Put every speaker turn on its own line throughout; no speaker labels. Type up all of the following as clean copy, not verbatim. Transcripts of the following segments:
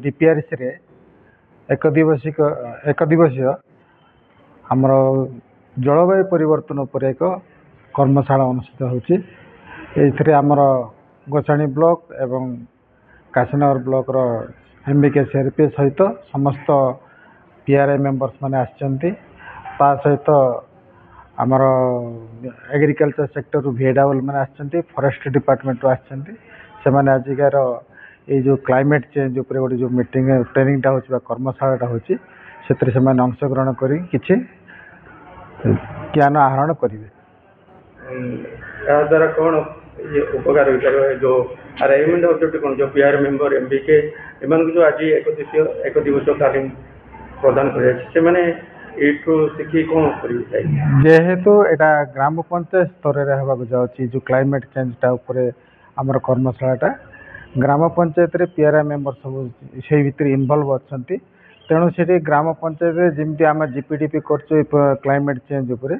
DPRC रे एक दिवसीय आमर जलवायु परिवर्तन उपर एक कर्मशाला अनुष्ठित होची। एथिरे आमर गोसाणी ब्लॉक एवं काशीनगर ब्लॉक रो एमबीके सीआरपी सहित समस्त पीआरआई मेंबर्स माने आछंती। ता सहित आमर एग्रीकल्चर सेक्टर वीएडब्ल्यू माने आछंती, फॉरेस्ट डिपार्टमेंट आछंती। से माने आजिकार ये जो क्लाइमेट चेंज उपर गोटे जो मीटिंग ट्रेनिंग होची कर्मशाला होची से माने अंशग्रहण करी किछि ज्ञान आहरण करेंगे।
द्वारा कौन ये उपकार हो जो अरेंजमेंट होते कौन जो पीआर मेंबर एमबीके एम जो आज एक दिवस तालीम प्रदान कर शिखी कौन कर
जेहेतु यहाँ ग्राम पंचायत स्तर में होगा जाऊँगी जो क्लाइमेट चेंजटा आमर कर्मशालाटा ग्राम पंचायत रे पीआरआई मेंबर सब से भीतर इनवल्व अच्छा तेणु से ग्राम पंचायत जमी आम जीपीडीपी कर क्लाइमेट चेंज उपरे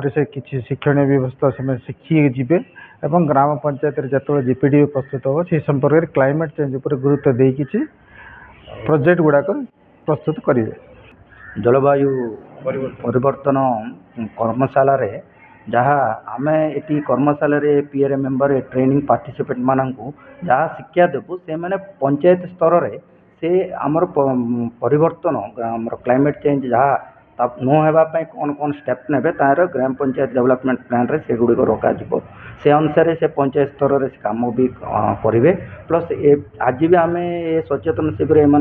से किसी शिक्षण व्यवस्था से शिखी जीवे एवं ग्राम पंचायत जो जीपीडीपी प्रस्तुत हो से संपर्क में क्लाइमेट चेंज उपर गुरुत्व दे किसी प्रोजेक्ट गुड़ाक प्रस्तुत करेंगे।
जलवायु परिवर्तन कर्मशाला रे जहाँ आम ये कर्मशाला रे पीआरआई मेंबर ट्रेनिंग पार्टिसिपेंट मानू जहाँ शिक्षा देवु से मैंने पंचायत स्तर रे से आमर परिवर्तन आमर क्लाइमेट चेंज जहाँ न होगापाई कौन कौन स्टेप ने तार ग्राम पंचायत डेवलपमेंट प्लान रे से गुड़िक रखा से अनुसार से पंचायत स्तर रे काम भी करेंगे। प्लस आज भी आम ये सचेतन शिविर एम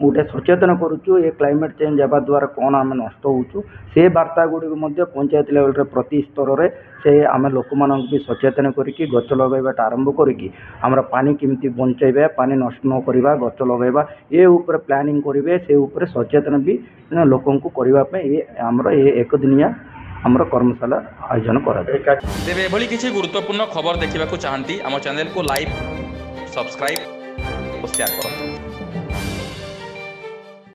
गोटे सचेतन करुचु ये क्लाइमेट चेंज होगा द्वारा कौन आम नष्ट होचु से वार्ता गुड़िक पंचायत लेवल रे प्रति स्तर रे से आम लोक मान भी सचेतन करके गच लगेबाटा आरंभ करके आमर पानी केमती बंचाइबा पानी नष्ट न करवा गच लगेबा ये ऊपर प्लानिंग करेंगे से ऊपर सचेतन भी लोक करने ये आमर ये एक दिनिया आमर कर्मशाला आयोजन करा
तेरे एभली किसी गुरुत्वपूर्ण खबर देखा चाहती आम चैनल को लाइक सब्सक्राइब और शेयर करो।